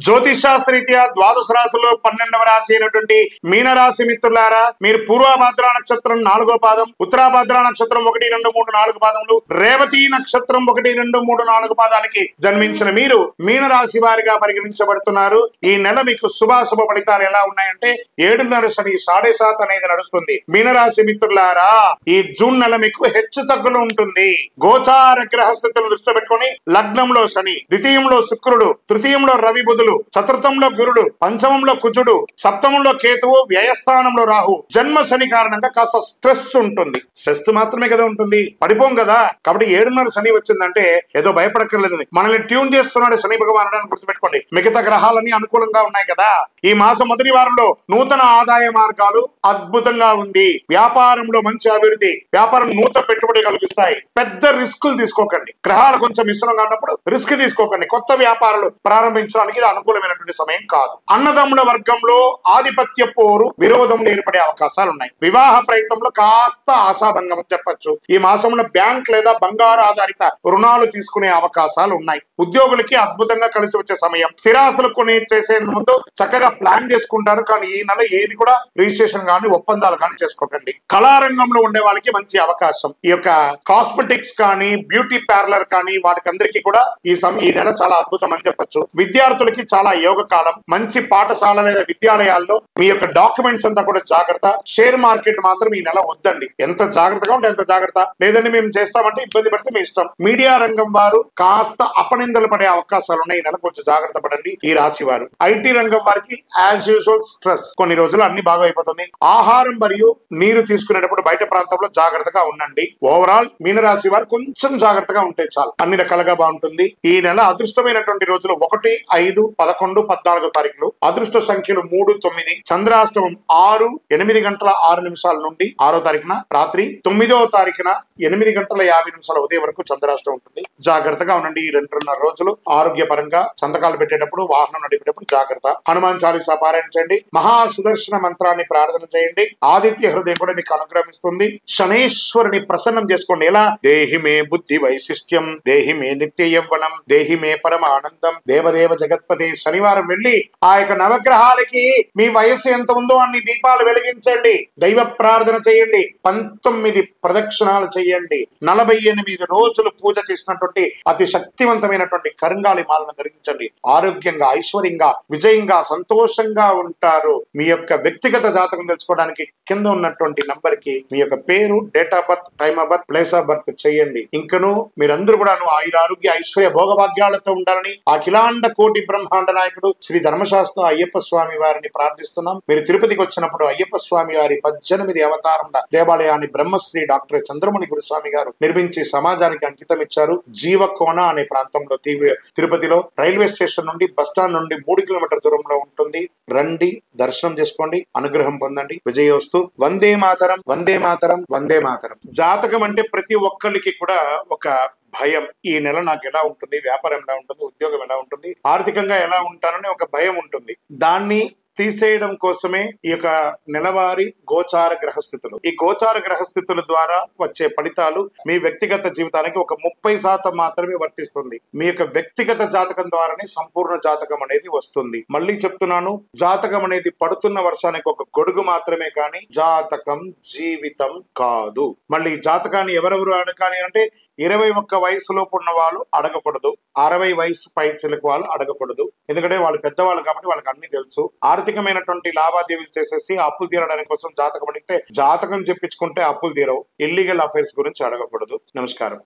జ్యోతిషాస్త్రరీత్యా ద్వాదశ రాశుల్లో 12వ రాశి అయినటువంటి మీనరాశి మిత్రులారా, మీరు పూర్వభద్ర నక్షత్రం 4వ పాదం, ఉత్తరాభద్ర నక్షత్రం 1, 2, 3, 4 పాదములు, రేవతి నక్షత్రం 1, 2, 3, 4 పాదాలకి జన్మించిన మీరు మీనరాశి వారిగా పరిగణించబడుతున్నారు. ఈ నెల మీకు శుభాశుభ ఫలితాలు ఎలా ఉన్నాయంటే 7.5 శని 7.5 అనేది నడుస్తుంది. మీనరాశి మిత్రులారా, ఈ జూన్ నెల మీకు హెచ్చు తగ్గులు ఉంటుంది. గోచార గ్రహ స్థితులను దృష్టిలో పెట్టుకుని లగ్నంలో శని, ద్వితీయంలో శుక్రుడు, తృతీయంలో రవి బుధులు, చతుర్థంలో గురుడు, పంచమంలో కుజుడు, సప్తమంలో కేతువు, వ్యయస్థానంలో రాహు. జన్మ శని కారణంగా కాస్త స్ట్రెస్ ఉంటుంది. స్ట్రెస్ మాత్రమే కదా ఉంటుంది, పడిపోం కదా. కాబట్టి 7.5 శని వచ్చిందంటే ఏదో భయపడక్కర్లేదు. మనల్ని ట్యూన్ చేస్తున్నాడు శని భగవానుడు అని గుర్తుపెట్టుకోండి. మిగతా గ్రహాలన్నీ అనుకూలంగా ఉన్నాయి కదా. ఈ మాసం మొదటి వారంలో నూతన ఆదాయ మార్గాలు అద్భుతంగా ఉంది. వ్యాపారంలో మంచి అభివృద్ధి, వ్యాపారం నూతన పెట్టుబడి కలిగిస్తాయి. పెద్ద రిస్కులు తీసుకోకండి. గ్రహాలు కొంచెం మిశ్రమంగా ఉన్నప్పుడు రిస్క్ తీసుకోకండి. కొత్త వ్యాపారాలు ప్రారంభించడానికి ఇది అనుకూలమైనటువంటి సమయం కాదు. అన్నదమ్ముల వర్గంలో ఆధిపత్య పోరు, విరోధములు ఏర్పడే అవకాశాలు ఉన్నాయి. వివాహ ప్రయత్నంలో కాస్త ఆశాభంగం చెప్పచ్చు. ఈ మాసంలో బ్యాంక్ లేదా బంగారు ఆధారిత రుణాలు తీసుకునే అవకాశాలు ఉన్నాయి. ఉద్యోగులకి అద్భుతంగా కలిసి వచ్చే సమయం. స్థిరాస్తులు కొని చేసే ముందు చక్కగా ప్లాన్ చేసుకుంటారు. కానీ ఈ నెల ఏది కూడా రిజిస్ట్రేషన్ కానీ ఒప్పందాలు కానీ చేసుకోకండి. కళారంగంలో ఉండే వాళ్ళకి మంచి అవకాశం. ఈ యొక్క కాస్మెటిక్స్ కానీ బ్యూటీ పార్లర్ కానీ వాటికందరికీ కూడా ఈ నెల చాలా అద్భుతం అని చెప్పచ్చు. విద్యార్థులకి చాలా యోగ కాలం. మంచి పాఠశాల లేదా విద్యాలయాల్లో మీ యొక్క డాక్యుమెంట్స్ అంతా కూడా జాగ్రత్త. షేర్ మార్కెట్ మాత్రం ఈ నెల వద్దండి. ఎంత జాగ్రత్తగా ఉంటే ఎంత జాగ్రత్త. లేదండి మేము చేస్తామంటే ఇబ్బంది పడితే మీ ఇష్టం. మీడియా రంగం వారు కాస్త అపనిందలు పడే అవకాశాలు ఉన్నాయి. ఈ నెల కొంచెం జాగ్రత్త పడండి ఈ రాశి వారు. ఐటీ రంగం వారికి యాజ్ యూజువల్ స్ట్రెస్. కొన్ని రోజులు అన్ని బాగా అయిపోతుంది. ఆహారం మరియు నీరు తీసుకునేటప్పుడు బయట ప్రాంతంలో జాగ్రత్తగా ఉండండి. ఓవరాల్ మీనరాశి వారు కొంచెం జాగ్రత్తగా ఉంటే చాలు, అన్ని రకాలుగా బాగుంటుంది. ఈ నెల అదృష్టమైనటువంటి రోజులు 1, 5, 11, 14 తారీఖులు. అదృష్ట సంఖ్యలు 3, 9. చంద్రాష్టమం 6, 8 గంటల 6 నిమిషాల నుండి 6వ తారీఖున రాత్రి, 9వ తారీఖున 8 గంటల 50 నిమిషాల ఉదయం వరకు చంద్రాష్టమం ఉంటుంది. జాగ్రత్తగా ఉండండి. ఈ 2.5 రోజులు ఆరోగ్యపరంగా సంతకాలు పెట్టేటప్పుడు, వాహనం నడిపేటప్పుడు జాగ్రత్త. హనుమాన్ చాలీసా పారాయణ చేయండి. మహా సుదర్శన మంత్రాన్ని ప్రార్థన చేయండి. ఆదిత్య హృదయం కూడా మీకు అనుగ్రహిస్తుంది. శనేశ్వరుని ప్రసన్నం చేసుకోండి. ఎలా? దేహి మే బుద్ధి వైశిష్ట్యం, దేహి మే నిత్య యవ్వనం, దేహి మే పరమ ఆనందం, దేవదేవ జగత్పతి. శనివారం వెళ్ళి ఆ యొక్క నవగ్రహాలకి మీ వయసు ఎంత ఉందో అన్ని దీపాలు వెలిగించండి. దైవ ప్రార్థన చేయండి. 19 ప్రదక్షిణాలు చేయండి. 48 రోజులు పూజ చేసినటువంటి అతి శక్తివంతమైనటువంటి కరంగాలి మాలను ధరించండి. ఆరోగ్యంగా, ఐశ్వర్యంగా, విజయంగా, సంతోషంగా ఉంటారు. మీ యొక్క వ్యక్తిగత జాతకం తెలుసుకోవడానికి కింద ఉన్నటువంటి నంబర్ కి మీ యొక్క పేరు, date of birth, time of birth, place of birth చేయండి. ఇంకను మీరందరూ కూడా ఆయురారోగ్య ఐశ్వర్య భోగభాగ్యాలతో ఉండాలని అఖిలాండ కోటి బ్రహ్మాండ నాయకుడు శ్రీ ధర్మశాస్త్ర అయ్యప్ప స్వామి వారిని ప్రార్థిస్తున్నాం. మీరు తిరుపతికి వచ్చినప్పుడు అయ్యప్ప స్వామి వారి 18 అవతారముల దేవాలయాన్ని బ్రహ్మశ్రీ డాక్టర్ చంద్రమణి గురుస్వామి గారు నిర్మించి సమాజానికి అంకితం ఇచ్చారు. జీవకోన అనే ప్రాంతంలో తిరుపతిలో రైల్వే స్టేషన్ నుండి బస్ స్టాండ్ నుండి 3 కిలోమీటర్ల దూరంలో ఉంటుంది. రండి, దర్శనం చేసుకోండి, అనుగ్రహం పొందండి. విజయోస్తు. వందే మాతరం, వందే మాతరం, వందే మాతరం. జాతకం అంటే ప్రతి ఒక్కరికి కూడా ఒక భయం. ఈ నెల నాకు ఎలా ఉంటుంది, వ్యాపారం ఎలా ఉంటుంది, ఉద్యోగం ఎలా ఉంటుంది, ఆర్థికంగా ఎలా ఉంటానని ఒక భయం ఉంటుంది. దాన్ని తీసేయడం కోసమే ఈ యొక్క నెలవారీ గోచార గ్రహస్థితులు. ఈ గోచార గ్రహస్థితుల ద్వారా వచ్చే ఫలితాలు మీ వ్యక్తిగత జీవితానికి ఒక 30% మాత్రమే వర్తిస్తుంది. మీ యొక్క వ్యక్తిగత జాతకం ద్వారానే సంపూర్ణ జాతకం అనేది వస్తుంది. మళ్ళీ చెప్తున్నాను, జాతకం అనేది పడుతున్న వర్షానికి ఒక గొడుగు మాత్రమే, కానీ జాతకం జీవితం కాదు. మళ్ళీ జాతకాన్ని ఎవరెవరు అడగాలి అంటే 21 వయసులోపు ఉన్న వాళ్ళు అడగకూడదు, 60 వయసు పైచిలకు వాళ్ళు అడగకూడదు. ఎందుకంటే వాళ్ళు పెద్దవాళ్ళు కాబట్టి వాళ్ళకి అన్ని తెలుసు. ఆర్థికమైనటువంటి లావాదేవీలు చేసేసి అప్పులు తీరడానికి కోసం జాతకం అడిగితే జాతకం చెప్పించుకుంటే అప్పులు తీరవు. ఇల్లీగల్ అఫైర్స్ గురించి అడగకూడదు. నమస్కారం.